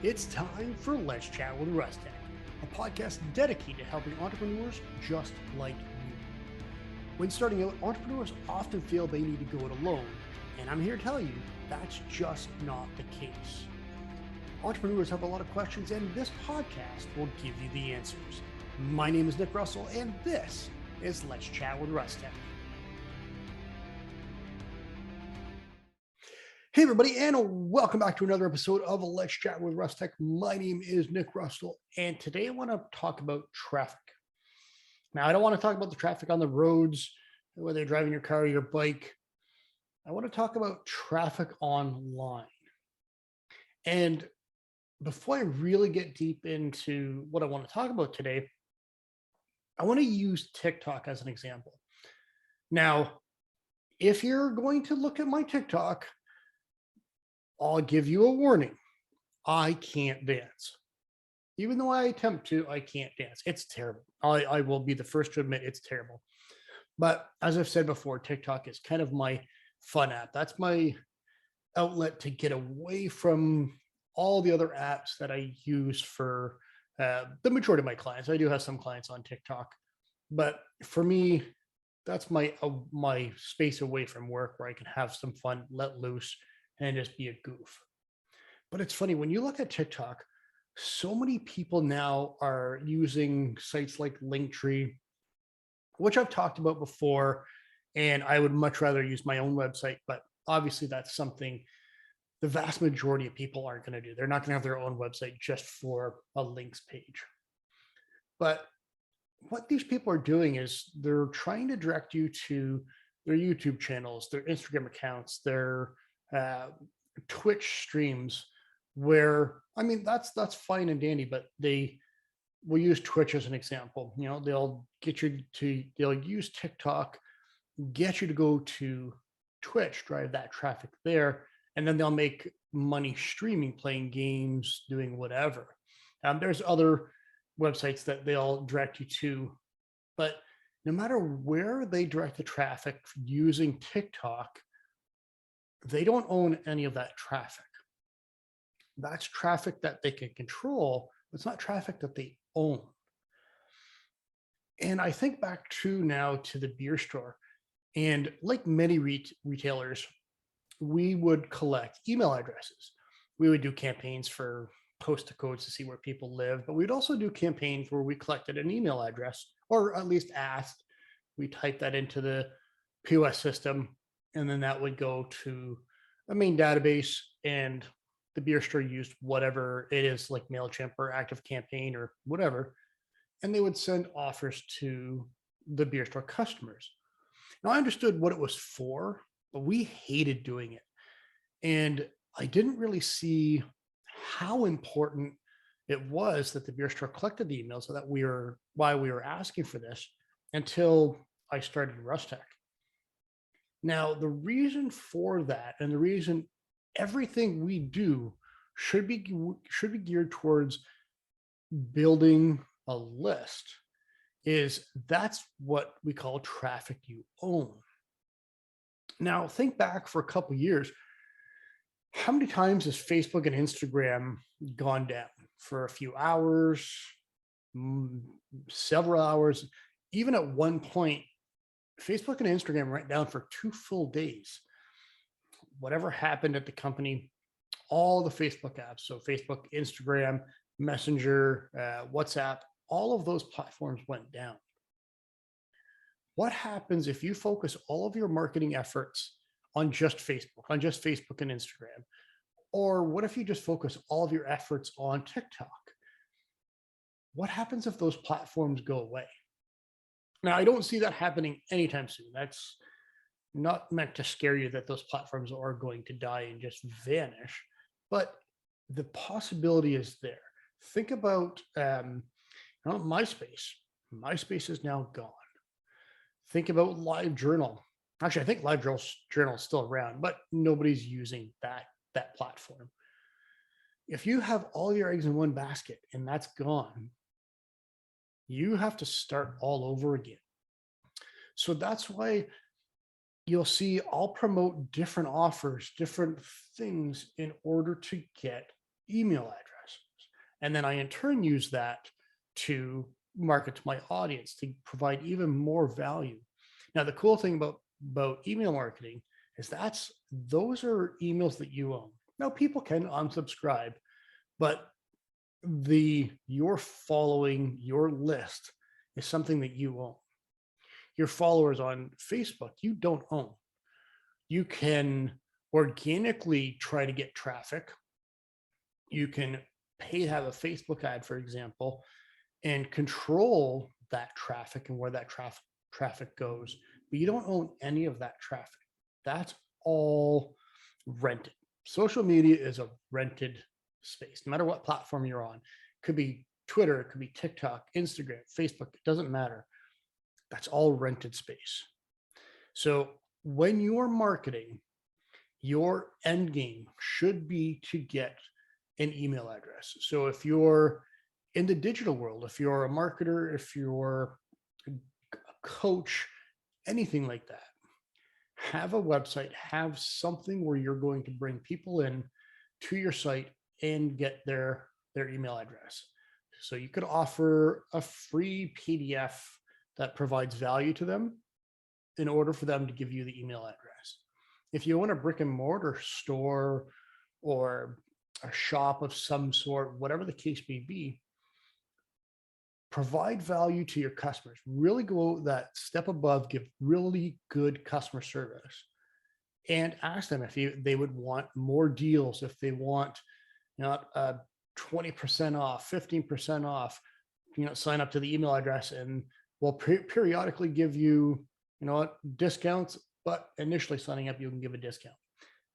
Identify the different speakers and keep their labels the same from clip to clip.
Speaker 1: It's time for Let's Chat with Russtek, a podcast dedicated to helping entrepreneurs just like you. When starting out, entrepreneurs often feel they need to go it alone, and I'm here to tell you that's just not the case. Entrepreneurs have a lot of questions, and this podcast will give you the answers. My name is Nick Russell, and this is Let's Chat with Russtek. Hey, everybody, and welcome back to another episode of Let's Chat with Russtek. My name is Nick Russell, and today I want to talk about traffic. Now, I don't want to talk about the traffic on the roads, whether you're driving your car or your bike. I want to talk about traffic online. And before I really get deep into what I want to talk about today, I want to use TikTok as an example. Now, if you're going to look at my TikTok, I'll give you a warning. I can't dance. Even though I attempt to, I can't dance. It's terrible. I will be the first to admit it's terrible. But as I've said before, TikTok is kind of my fun app. That's my outlet to get away from all the other apps that I use for the majority of my clients. I do have some clients on TikTok, but for me, that's my space away from work where I can have some fun, let loose, and just be a goof. But it's funny, when you look at TikTok, so many people now are using sites like Linktree, which I've talked about before, and I would much rather use my own website, but obviously that's something the vast majority of people aren't going to do. They're not going to have their own website just for a links page. But what these people are doing is they're trying to direct you to their YouTube channels, their Instagram accounts, their Twitch streams, where, I mean, that's fine and dandy, but they will use Twitch as an example. You know, they'll use TikTok, get you to go to Twitch, drive that traffic there, and then they'll make money streaming, playing games, doing whatever. There's other websites that they'll direct you to, but no matter where they direct the traffic using TikTok, they don't own any of that traffic. That's traffic that they can control. It's not traffic that they own. And I think back to the beer store. And like many retailers, we would collect email addresses. We would do campaigns for postal codes to see where people live, but we'd also do campaigns where we collected an email address, or at least asked. We typed that into the POS system, and then that would go to a main database, and the beer store used whatever it is, like MailChimp or ActiveCampaign or whatever, and they would send offers to the beer store customers. Now, I understood what it was for, but we hated doing it. And I didn't really see how important it was that the beer store collected the emails, so that why we were asking for this, until I started Russtek. Now, the reason for that, and the reason everything we do should be geared towards building a list, is that's what we call traffic you own. Now, think back for a couple of years. How many times has Facebook and Instagram gone down for a few hours, several hours? Even at one point, Facebook and Instagram went down for 2 full days. Whatever happened at the company, all the Facebook apps, so Facebook, Instagram, Messenger, WhatsApp, all of those platforms went down. What happens if you focus all of your marketing efforts on just Facebook and Instagram? Or what if you just focus all of your efforts on TikTok? What happens if those platforms go away? Now, I don't see that happening anytime soon. That's not meant to scare you that those platforms are going to die and just vanish, but the possibility is there. Think about MySpace. MySpace is now gone. Think about LiveJournal. Actually, I think LiveJournal is still around, but nobody's using that platform. If you have all your eggs in one basket and that's gone, you have to start all over again. So that's why you'll see I'll promote different offers, different things in order to get email address. And then I in turn use that to market to my audience to provide even more value. Now, the cool thing about email marketing is those are emails that you own. Now, people can unsubscribe, but your following, your list is something that you own. Your followers on Facebook, you don't own. You can organically try to get traffic. You can pay to have a Facebook ad, for example, and control that traffic and where that traffic goes, but you don't own any of that traffic. That's all rented. Social media is a rented space, no matter what platform you're on. It could be Twitter, it could be TikTok, Instagram, Facebook, it doesn't matter. That's all rented space. So when you're marketing, your end game should be to get an email address. So if you're in the digital world, if you're a marketer, if you're a coach, anything like that, have a website, have something where you're going to bring people in to your site and get their email address. So you could offer a free PDF that provides value to them in order for them to give you the email address. If you want a brick and mortar store or a shop of some sort, whatever the case may be, provide value to your customers. Really go that step above, give really good customer service, and ask them if they would want more deals, if they want, 20% off, 15% off, sign up to the email address and we'll periodically give you, discounts, but initially signing up, you can give a discount.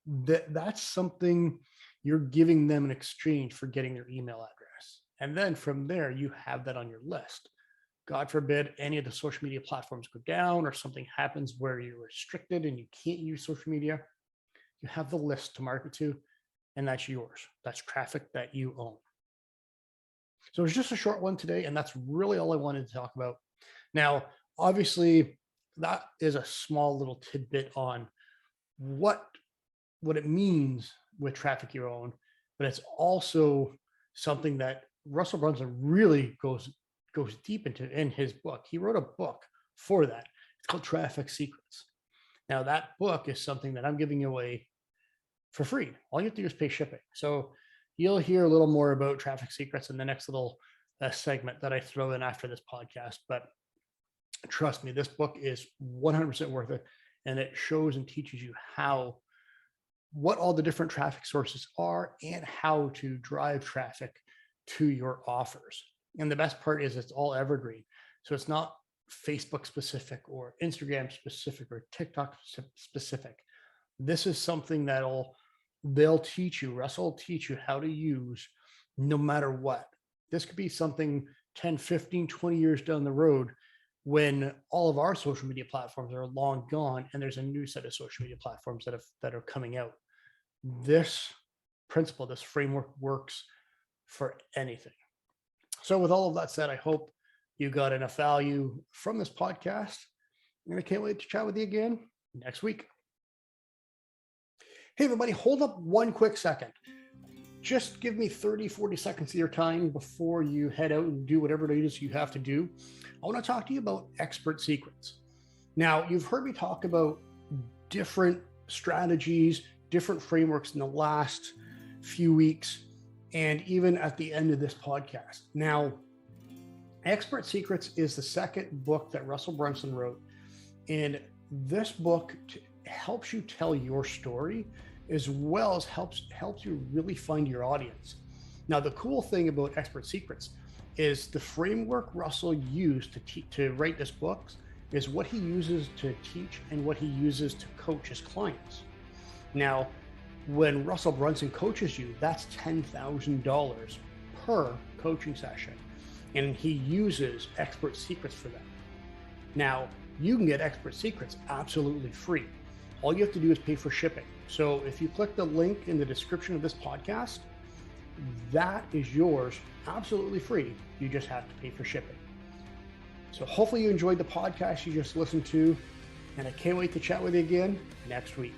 Speaker 1: That's something you're giving them in exchange for getting their email address. And then from there, you have that on your list. God forbid any of the social media platforms go down or something happens where you're restricted and you can't use social media, you have the list to market to, and that's yours. That's traffic that you own. So it's just a short one today, and that's really all I wanted to talk about. Now, obviously, that is a small little tidbit on what it means with traffic you own, but it's also something that Russell Brunson really goes deep into in his book. He wrote a book for that. It's called Traffic Secrets. Now, that book is something that I'm giving away for free. All you have to do is pay shipping. So you'll hear a little more about Traffic Secrets in the next little segment that I throw in after this podcast. But trust me, this book is 100% worth it. And it shows and teaches you what all the different traffic sources are and how to drive traffic to your offers. And the best part is it's all evergreen. So it's not Facebook specific or Instagram specific or TikTok specific. This is something they'll teach you. Russell will teach you how to use no matter what. This could be something 10, 15, 20 years down the road when all of our social media platforms are long gone and there's a new set of social media platforms that are coming out. This principle, this framework works for anything. So with all of that said, I hope you got enough value from this podcast. And I can't wait to chat with you again next week. Hey, everybody, hold up one quick second. Just give me 30, 40 seconds of your time before you head out and do whatever it is you have to do. I want to talk to you about expert secrets. Now, you've heard me talk about different strategies, different frameworks in the last few weeks, and even at the end of this podcast. Now, Expert Secrets is the second book that Russell Brunson wrote. And this book helps you tell your story as well as helps you really find your audience. Now, the cool thing about Expert Secrets is the framework Russell used to write this book is what he uses to teach and what he uses to coach his clients. Now, when Russell Brunson coaches you, that's $10,000 per coaching session. And he uses Expert Secrets for that. Now, you can get Expert Secrets absolutely free. All you have to do is pay for shipping. So if you click the link in the description of this podcast, that is yours absolutely free. You just have to pay for shipping. So hopefully you enjoyed the podcast you just listened to, and I can't wait to chat with you again next week.